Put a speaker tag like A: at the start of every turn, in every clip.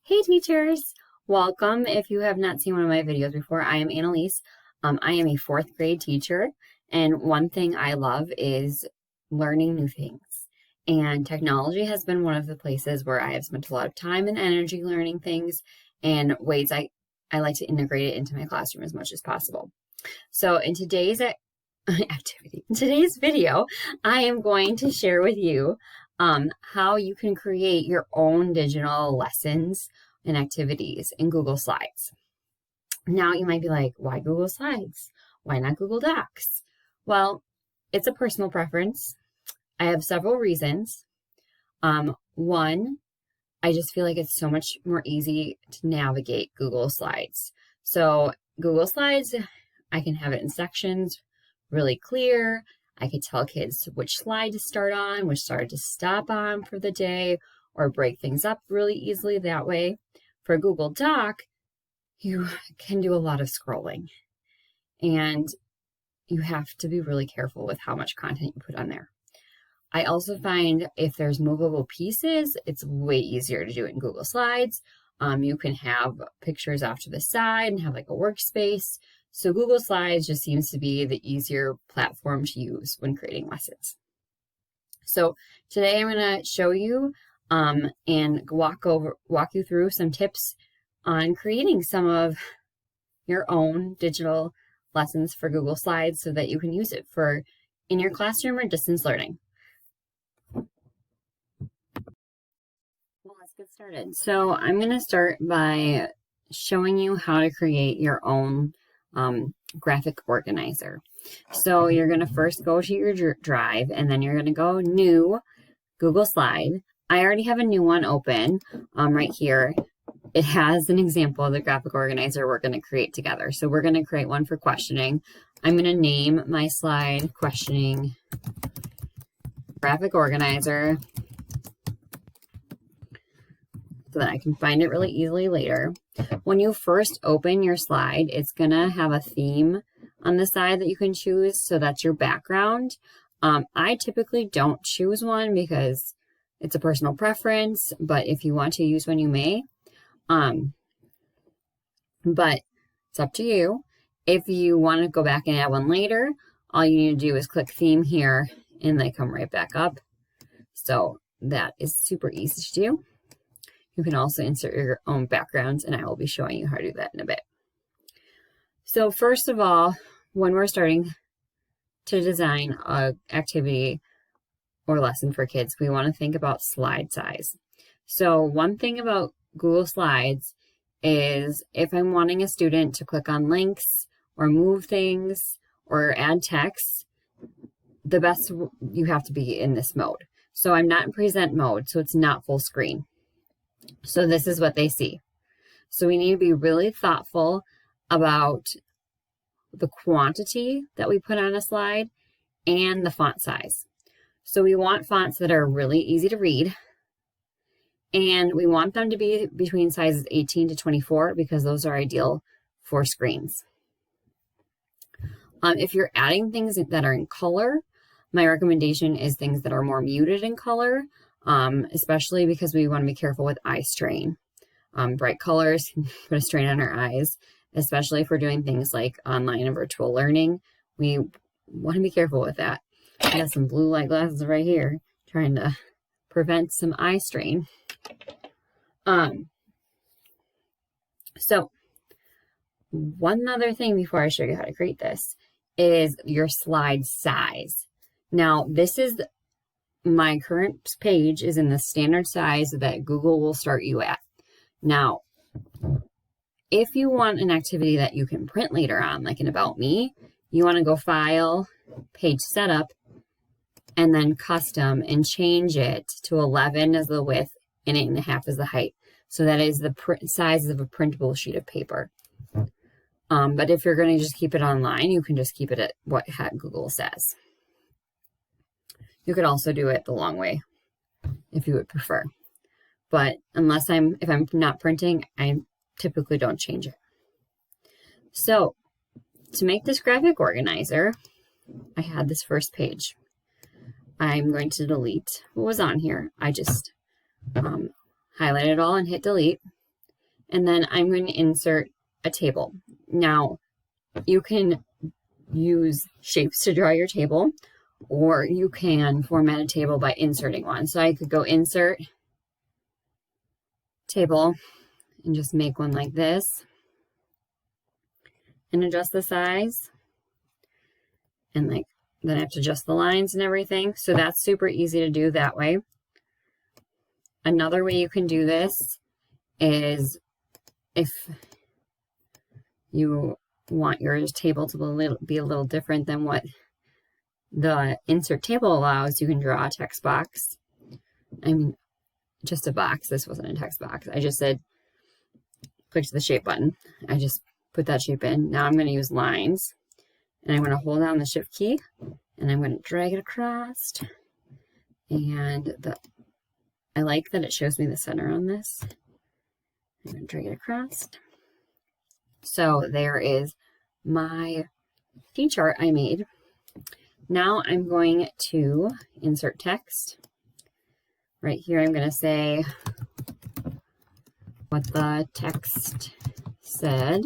A: Hey teachers, welcome. If you have not seen one of my videos before, I am Annalise. I am a fourth grade teacher, and one thing I love is learning new things. And technology has been one of the places where I have spent a lot of time and energy learning things and ways I like to integrate it into my classroom as much as possible. So in today's video, I am going to share with you how you can create your own digital lessons and activities in Google Slides. Now you might be like, why Google Slides? Why not Google Docs? Well, it's a personal preference. I have several reasons. One, I just feel like it's so much more easy to navigate Google Slides. So Google Slides, I can have it in sections, really clear. I could tell kids which slide to start on, which slide to stop on for the day, or break things up really easily that way. For Google Doc, you can do a lot of scrolling, and you have to be really careful with how much content you put on there. I also find if there's movable pieces, it's way easier to do it in Google Slides. You can have pictures off to the side and have like a workspace. So Google Slides just seems to be the easier platform to use when creating lessons. So today I'm going to show you and walk you through some tips on creating some of your own digital lessons for Google Slides so that you can use it for in your classroom or distance learning. Well, let's get started. So I'm going to start by showing you how to create your own graphic organizer. So you're going to first go to your drive, and then you're going to go new, Google Slide. I already have a new one open right here. It has an example of the graphic organizer we're going to create together. So we're going to create one for questioning. I'm going to name my slide questioning graphic organizer so that I can find it really easily later. When you first open your slide, it's going to have a theme on the side that you can choose, so that's your background. I typically don't choose one because it's a personal preference, but if you want to use one, you may. But it's up to you. If you want to go back and add one later, all you need to do is click theme here, and they come right back up. So that is super easy to do. You can also insert your own backgrounds, and I will be showing you how to do that in a bit. So first of all, when we're starting to design an activity or lesson for kids, we want to think about slide size. So one thing about Google Slides is if I'm wanting a student to click on links or move things or add text, the best you have to be in this mode. So I'm not in present mode, so it's not full screen. So this is what they see. So we need to be really thoughtful about the quantity that we put on a slide and the font size. So we want fonts that are really easy to read, and we want them to be between sizes 18 to 24 because those are ideal for screens. If you're adding things that are in color, my recommendation is things that are more muted in color, especially because we want to be careful with eye strain. Bright colors can put a strain on our eyes, especially if we're doing things like online and virtual learning. We want to be careful with that. I got some blue light glasses right here, trying to prevent some eye strain. So one other thing before I show you how to create this is your slide size. Now, this is my current page is in the standard size that Google will start you at. Now, if you want an activity that you can print later on, like an About Me, you want to go File, Page Setup, and then Custom, and change it to 11 as the width and 8.5 as the height. So that is the size of a printable sheet of paper. But if you're going to just keep it online, you can just keep it at what Google says. You could also do it the long way if you would prefer. But if I'm not printing, I typically don't change it. So to make this graphic organizer, I had this first page. I'm going to delete what was on here. I just highlight it all and hit delete. And then I'm going to insert a table. Now, you can use shapes to draw your table, or you can format a table by inserting one. So I could go insert table and just make one like this and adjust the size. And like, then I have to adjust the lines and everything. So that's super easy to do that way. Another way you can do this is if you want your table to be a little different than what the insert table allows, you can draw a text box. I mean, just a box. This wasn't a text box. I just said, click the shape button. I just put that shape in. Now I'm going to use lines, and I'm going to hold down the shift key, and I'm going to drag it across. And I like that it shows me the center on this. I'm going to drag it across. So there is my T chart I made. Now I'm going to insert text. Right here I'm going to say what the text said,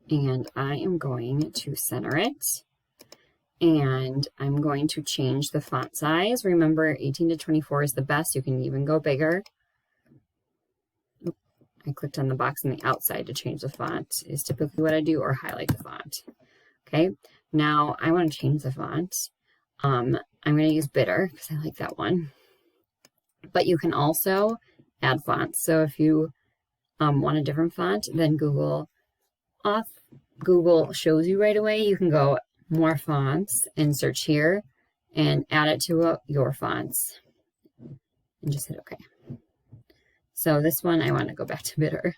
A: and I am going to center it, and I'm going to change the font size. Remember, 18 to 24 is the best. You can even go bigger. I clicked on the box on the outside to change the font is typically what I do, or highlight the font. Okay, now I want to change the font. I'm going to use Bitter because I like that one. But you can also add fonts. So if you want a different font than Google shows you right away, you can go more fonts and search here and add it to your fonts and just hit OK. So this one, I want to go back to Bitter.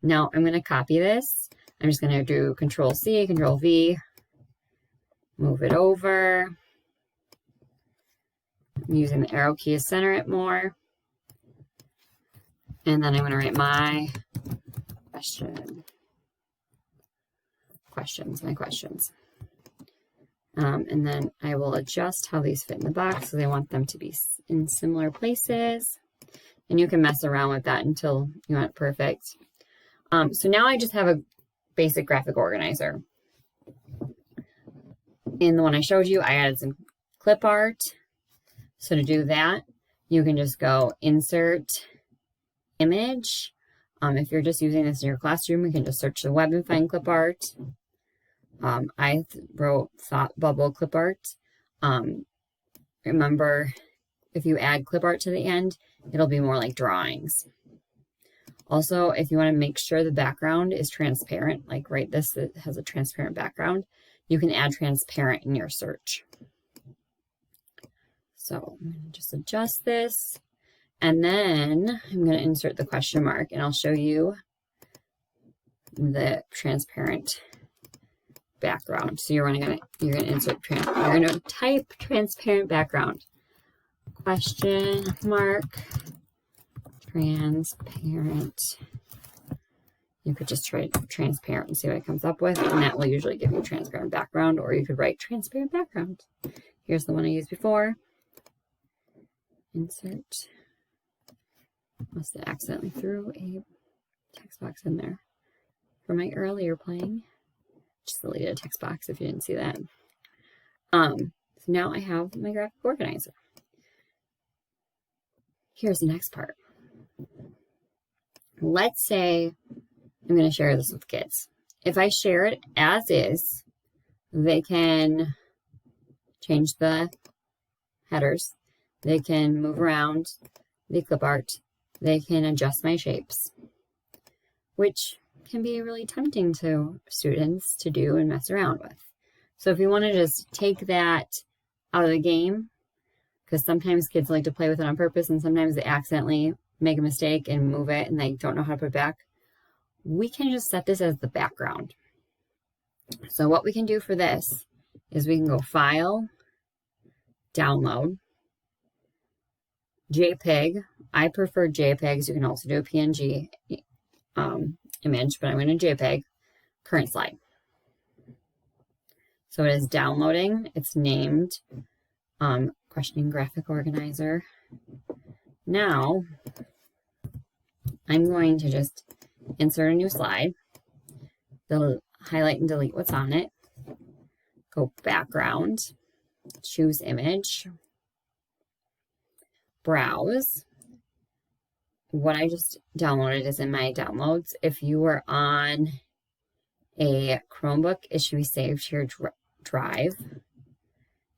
A: Now I'm going to copy this. I'm just going to do Control C, Control V, move it over. I'm using the arrow key to center it more. And then I'm going to write my questions. And then I will adjust how these fit in the box because I want them to be in similar places. And you can mess around with that until you want it perfect. So now I just have a basic graphic organizer. In the one I showed you, I added some clip art. So to do that, you can just go Insert, Image. If you're just using this in your classroom, you can just search the web and find clip art. I wrote Thought Bubble clip art. Remember, if you add clip art to the end, it'll be more like drawings. Also, if you want to make sure the background is transparent, like right this that has a transparent background, you can add transparent in your search. So I'm going to just adjust this, and then I'm going to insert the question mark, and I'll show you the transparent background. So you're going to type transparent background. Question mark, transparent. You could just try transparent and see what it comes up with, and that will usually give you transparent background, or you could write transparent background. Here's the one I used before. Insert. Must have accidentally threw a text box in there for my earlier playing. Just deleted a text box if you didn't see that. So now I have my graphic organizer. Here's the next part. Let's say I'm going to share this with kids. If I share it as is, they can change the headers. They can move around the clip art. They can adjust my shapes, which can be really tempting to students to do and mess around with. So if you want to just take that out of the game, because sometimes kids like to play with it on purpose and sometimes they accidentally make a mistake and move it and they don't know how to put it back, we can just set this as the background. So what we can do for this is we can go File, Download, JPEG. I prefer JPEGs. You can also do a PNG image, but I'm going to JPEG. Current slide. So it is downloading. It's named Questioning Graphic Organizer. Now I'm going to just insert a new slide, highlight and delete what's on it, go background, choose image, browse. What I just downloaded is in my downloads. If you were on a Chromebook, it should be saved to your drive.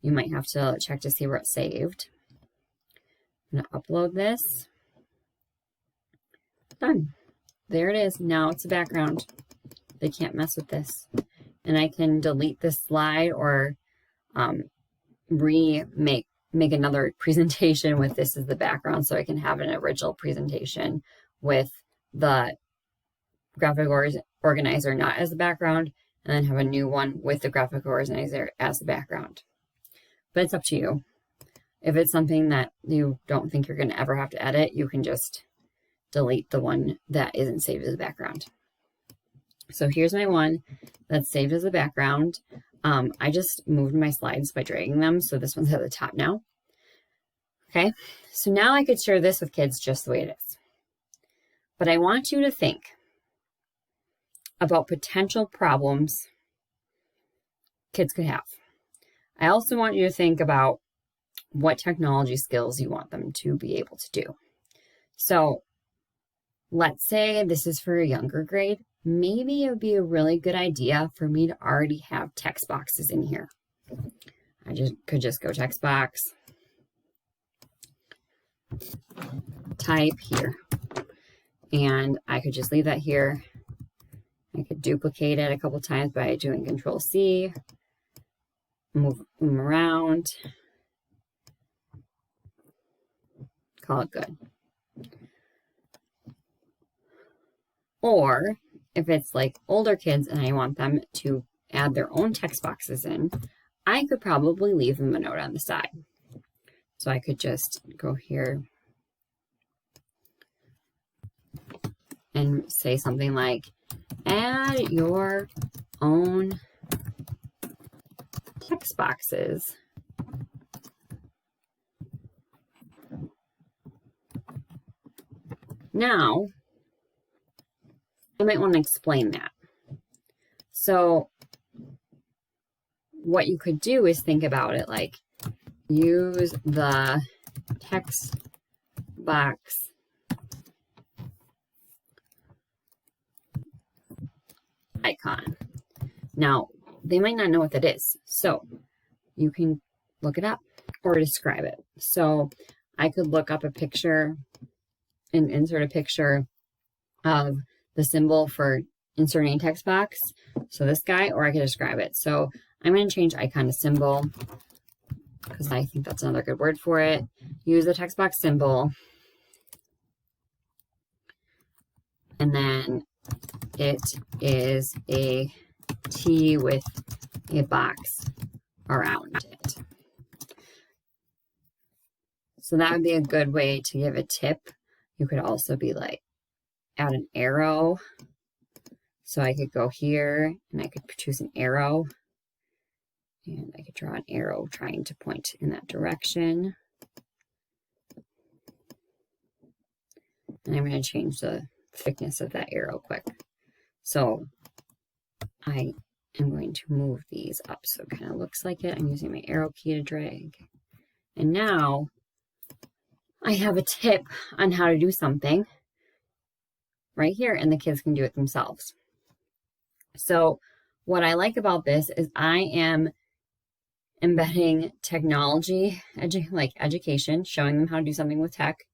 A: You might have to check to see where it's saved. I'm going to upload this. Done. There it is. Now it's a background. They can't mess with this. And I can delete this slide or make another presentation with this as the background, so I can have an original presentation with the graphic organizer not as the background, and then have a new one with the graphic organizer as the background. But it's up to you. If it's something that you don't think you're going to ever have to edit, you can just delete the one that isn't saved as a background. So here's my one that's saved as a background. I just moved my slides by dragging them, so this one's at the top now. Okay, so now I could share this with kids just the way it is. But I want you to think about potential problems kids could have. I also want you to think about what technology skills you want them to be able to do. So let's say this is for a younger grade. Maybe it would be a really good idea for me to already have text boxes in here. I could just go text box, type here, and I could just leave that here. I could duplicate it a couple times by doing Control-C, move them around, call it good. Or if it's like older kids and I want them to add their own text boxes in, I could probably leave them a note on the side. So I could just go here and say something like, add your own text boxes now. I might want to explain that. So what you could do is think about it like, use the text box icon. Now, they might not know what that is, so you can look it up or describe it. So I could look up a picture and insert a picture of the symbol for inserting a text box, so this guy, or I could describe it. So I'm going to change icon to symbol because I think that's another good word for it. Use the text box symbol, and then it is a T with a box around it. So that would be a good way to give a tip. You could also be like, add an arrow. So I could go here and I could choose an arrow, and I could draw an arrow trying to point in that direction. And I'm going to change the thickness of that arrow quick. So I am going to move these up so it kind of looks like it. I'm using my arrow key to drag. And now I have a tip on how to do something right here, and the kids can do it themselves. So what I like about this is I am embedding technology, like education, showing them how to do something with tech,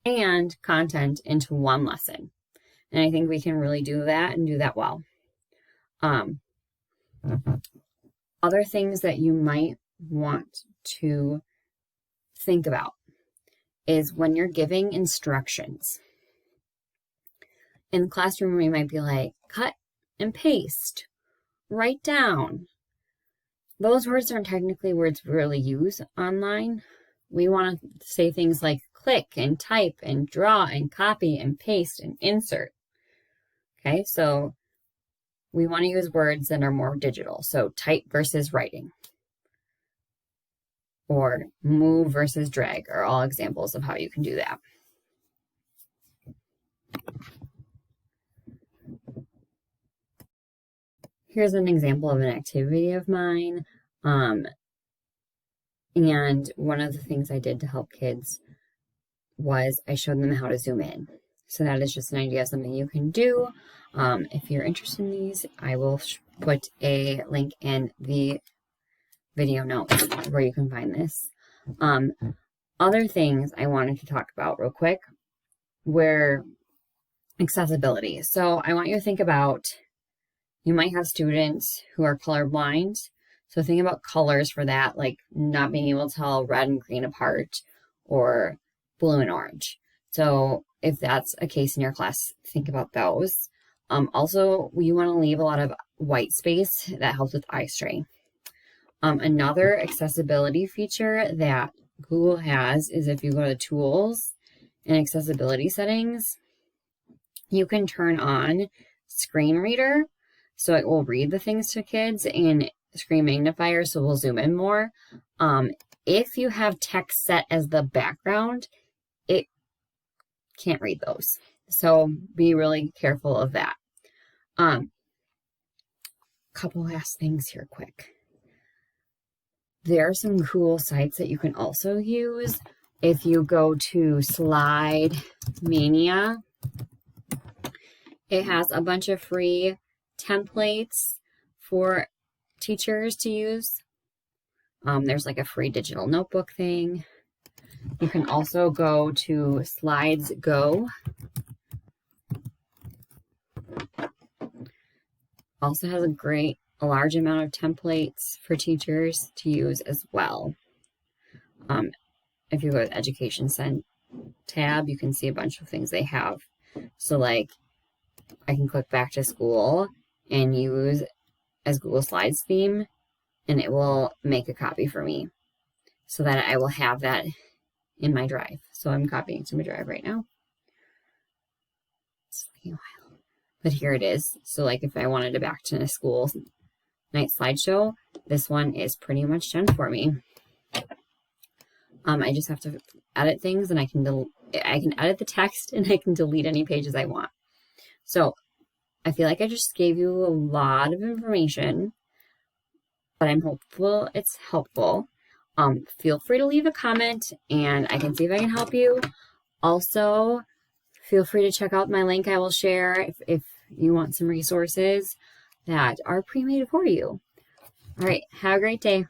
A: and content into one lesson. And I think we can really do that and do that well. Other things that you might want to think about is when you're giving instructions. In the classroom, we might be like, cut and paste, write down. Those words aren't technically words we really use online. We want to say things like click and type and draw and copy and paste and insert. Okay, so we want to use words that are more digital. So type versus writing, or move versus drag are all examples of how you can do that. here's an example of an activity of mine. And one of the things I did to help kids was I showed them how to zoom in. So that is just an idea of something you can do. If you're interested in these, I will put a link in the video notes where you can find this. Other things I wanted to talk about real quick were accessibility. So I want you to think about, you might have students who are colorblind. So think about colors for that, like not being able to tell red and green apart or blue and orange. So if that's a case in your class, think about those. Also, you want to leave a lot of white space. That helps with eye strain. Another accessibility feature that Google has is if you go to Tools and Accessibility Settings, you can turn on Screen Reader, so it will read the things to kids, and Screen Magnifier, so we'll zoom in more. If you have text set as the background, it can't read those. So be really careful of that. Couple last things here quick. There are some cool sites that you can also use. If you go to Slide Mania, it has a bunch of free templates for teachers to use. There's like a free digital notebook thing. You can also go to Slides Go. Also has a large amount of templates for teachers to use as well. If you go to the Education tab, you can see a bunch of things they have. So like, I can click back to school and use as Google Slides theme, and it will make a copy for me so that I will have that in my drive. So I'm copying to my drive right now. It's taking a while, but here it is. So like if I wanted to back to school night slideshow, this one is pretty much done for me. I just have to edit things, and I can edit the text, and I can delete any pages I want. So I feel like I just gave you a lot of information, but I'm hopeful it's helpful. Feel free to leave a comment, and I can see if I can help you. Also, feel free to check out my link I will share if you want some resources that are pre-made for you. All right, have a great day.